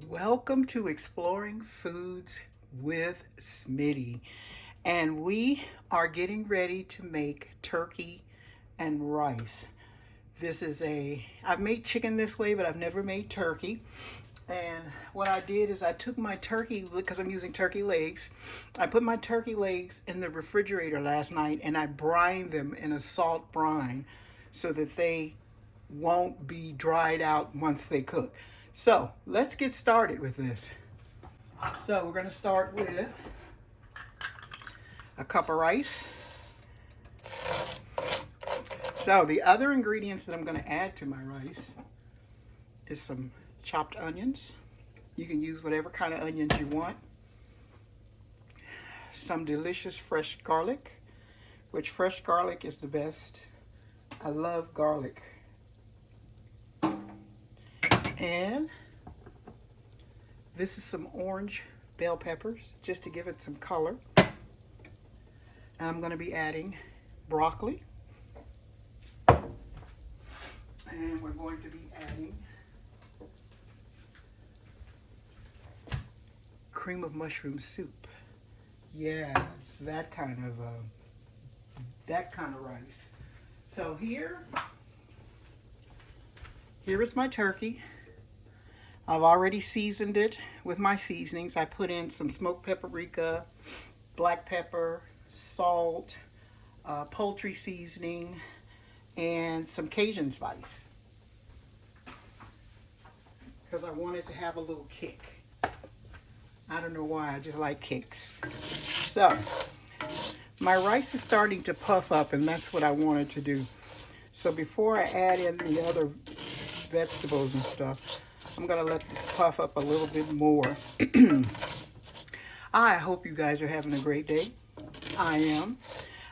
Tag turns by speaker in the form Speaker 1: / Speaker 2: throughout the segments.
Speaker 1: Welcome to Exploring Foods with Smitty. And we are getting ready to make turkey and rice. I've made chicken this way, but I've never made turkey. And what I did is I took my turkey, because I'm using turkey legs, I put my turkey legs in the refrigerator last night and I brined them in a salt brine so that they won't be dried out once they cook. So let's get started with this. So we're going to start with a cup of rice. So the other ingredients that I'm going to add to my rice is some chopped onions. You can use whatever kind of onions you want. Some delicious fresh garlic, which fresh garlic is the best. I love garlic. And this is some orange bell peppers, just to give it some color. And I'm going to be adding broccoli. And we're going to be adding cream of mushroom soup. Yeah, it's that kind of rice. So here is my turkey. I've already seasoned it with my seasonings. I put in some smoked paprika, black pepper, salt, poultry seasoning, and some Cajun spice, because I wanted to have a little kick. I don't know why, I just like kicks. So my rice is starting to puff up, and that's what I wanted to do. So before I add in the other vegetables and stuff, I'm going to let this puff up a little bit more. I hope you guys are having a great day. I am.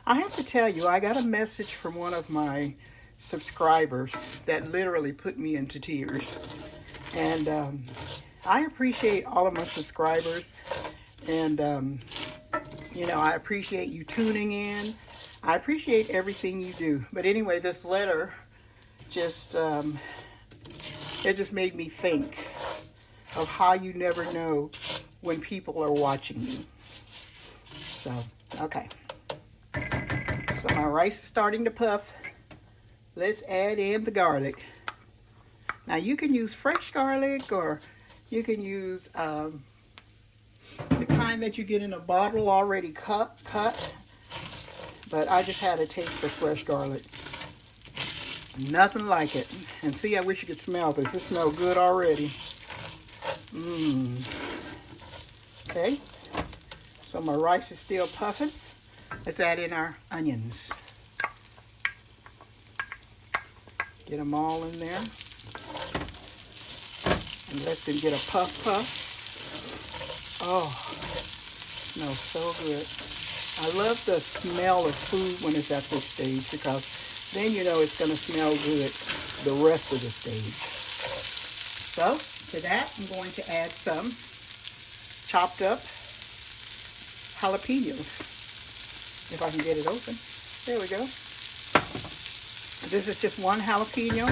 Speaker 1: I have to tell you, I got a message from one of my subscribers that literally put me into tears. And I appreciate all of my subscribers. And, I appreciate you tuning in. I appreciate everything you do. But anyway, this letter just... it just made me think of how you never know when people are watching you. So, okay. So my rice is starting to puff. Let's add in the garlic. Now you can use fresh garlic, or you can use the kind that you get in a bottle already cut. But I just had a taste of fresh garlic. Nothing like it. And see, I wish you could smell this. It smells good already. Okay. So my rice is still puffing. Let's add in our onions. Get them all in there. And let them get a puff. Oh, smells so good. I love the smell of food when it's at this stage, because then you know it's going to smell good the rest of the stage. So to that, I'm going to add some chopped up jalapenos. If I can get it open. There we go. This is just one jalapeno,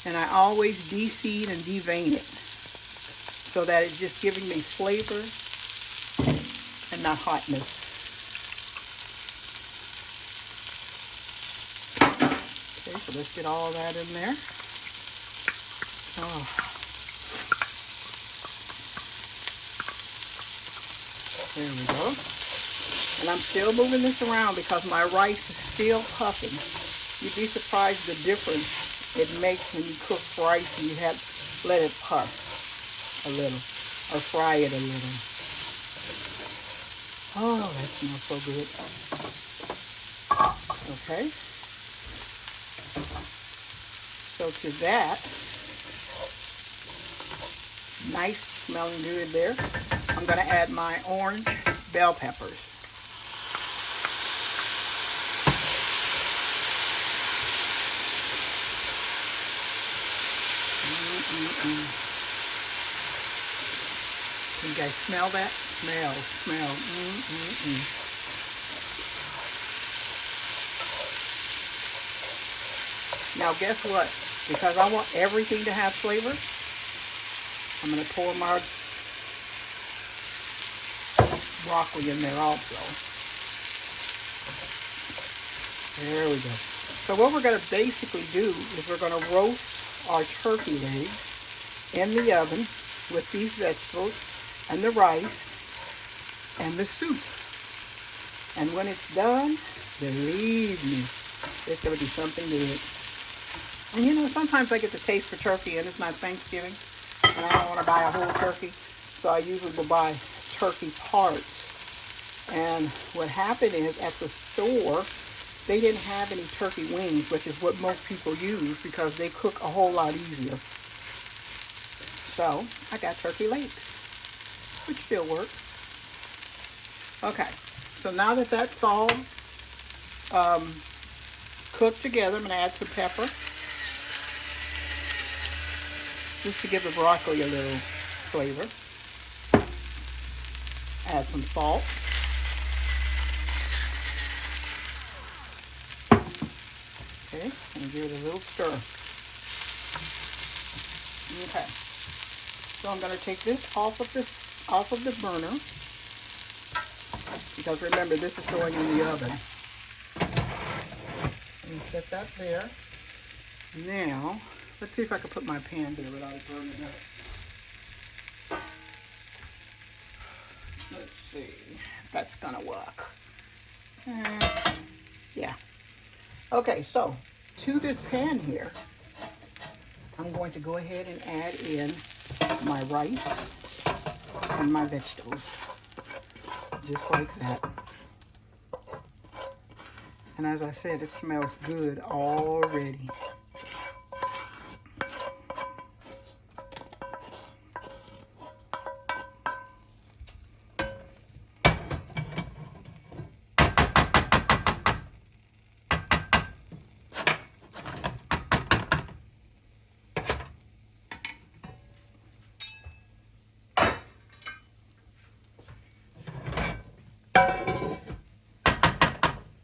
Speaker 1: and I always de-seed and de-vein it so that it's just giving me flavor and not hotness. Okay, so let's get all that in there. Oh. There we go. And I'm still moving this around because my rice is still puffing. You'd be surprised the difference it makes when you cook rice and you have let it puff a little or fry it a little. Oh, that smells so good. Okay. So to that, nice smelling good there, I'm going to add my orange bell peppers. Can you guys smell that? Smell. Now guess what? Because I want everything to have flavor, I'm going to pour my broccoli in there also. There we go. So what we're going to basically do is we're going to roast our turkey legs in the oven with these vegetables and the rice and the soup. And when it's done, believe me, it's going to be something good. And you know, sometimes I get the taste for turkey and it's not Thanksgiving and I don't want to buy a whole turkey. So I usually will buy turkey parts. And what happened is at the store, they didn't have any turkey wings, which is what most people use because they cook a whole lot easier. So I got turkey legs, which still works. Okay, so now that that's all cooked together, I'm going to add some pepper just to give the broccoli a little flavor. Add some salt. Okay, and give it a little stir. Okay, so I'm going to take this off of the burner because remember this is going in the oven. And set that there. Now, let's see if I can put my pan there without it burning up. Let's see if that's gonna work. Yeah. Okay, so to this pan here, I'm going to go ahead and add in my rice and my vegetables. Just like that. And as I said, it smells good already.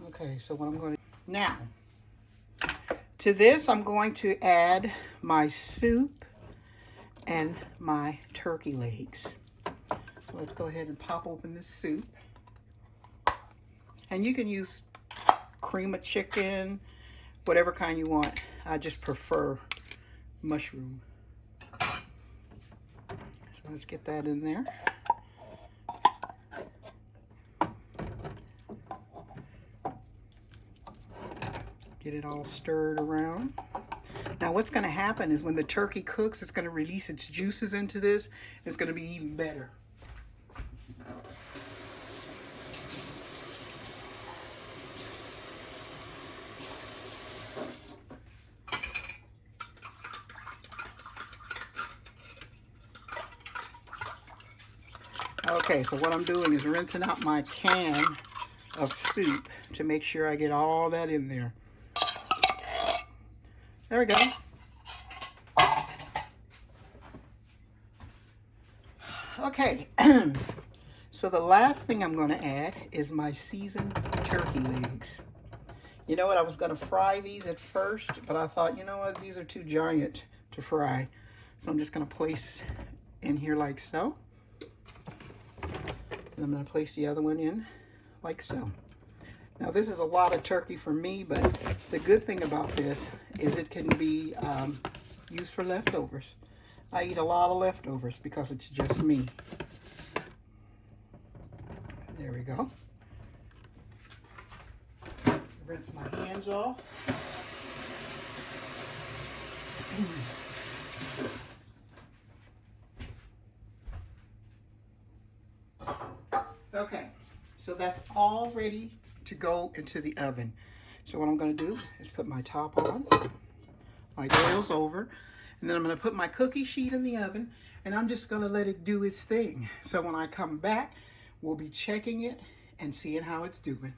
Speaker 1: Okay, so what I'm going to now to this, I'm going to add my soup and my turkey legs. So let's go ahead and pop open this soup. And you can use cream of chicken, whatever kind you want. I just prefer mushroom. So let's get that in there. Get it all stirred around. Now what's going to happen is when the turkey cooks, it's going to release its juices into this. It's going to be even better. Okay, so what I'm doing is rinsing out my can of soup to make sure I get all that in there. There we go. Okay, so the last thing I'm going to add is my seasoned turkey legs. You know what, I was going to fry these at first, but I thought, you know what, these are too giant to fry. So I'm just going to place in here like so. And I'm going to place the other one in like so. Now this is a lot of turkey for me, but the good thing about this is it can be used for leftovers. I eat a lot of leftovers because it's just me. There we go. Rinse my hands off. Okay, so that's all ready to go into the oven. So what I'm going to do is put my top on, my oil's over, and then I'm going to put my cookie sheet in the oven, and I'm just going to let it do its thing. So when I come back, we'll be checking it and seeing how it's doing.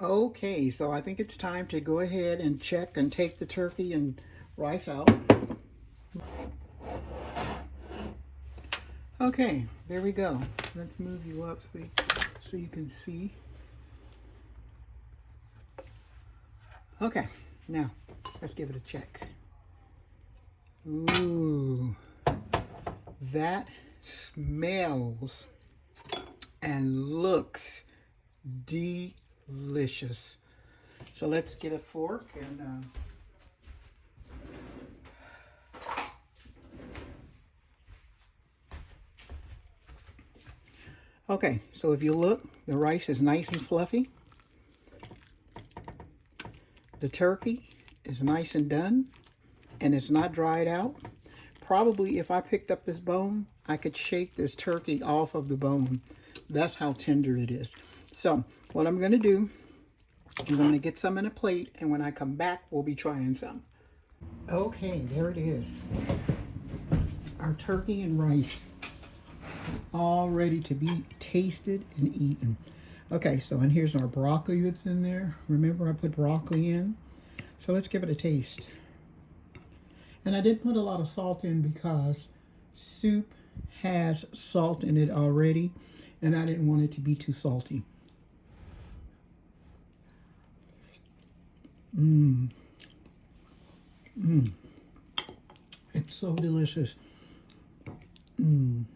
Speaker 1: Okay, so I think it's time to go ahead and check and take the turkey and rice out. Okay, there we go. Let's move you up so you can see. Okay, now let's give it a check. Ooh, that smells and looks delicious. So let's get a fork and okay, so if you look, the rice is nice and fluffy. The turkey is nice and done, and it's not dried out. Probably if I picked up this bone, I could shake this turkey off of the bone. That's how tender it is. So what I'm going to do is I'm going to get some in a plate, and when I come back, we'll be trying some. Okay, there it is. Our turkey and rice, all ready to be tasted and eaten. Okay, so and here's our broccoli that's in there. Remember I put broccoli in? So let's give it a taste. And I didn't put a lot of salt in because soup has salt in it already, and I didn't want it to be too salty. It's so delicious. And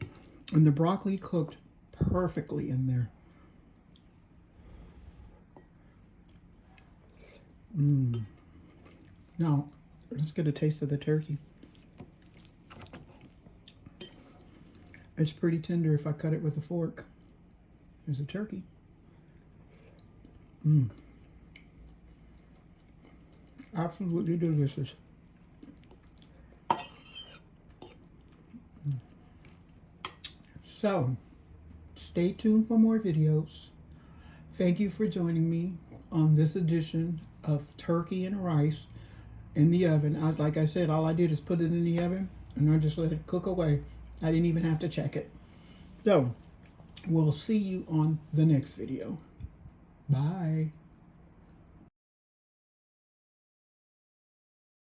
Speaker 1: the broccoli cooked perfectly in there. Now, let's get a taste of the turkey. It's pretty tender if I cut it with a fork. There's a turkey. Absolutely delicious. So, stay tuned for more videos. Thank you for joining me on this edition of turkey and rice in the oven. Like I said, all I did is put it in the oven and I just let it cook away. I didn't even have to check it. So, we'll see you on the next video. Bye.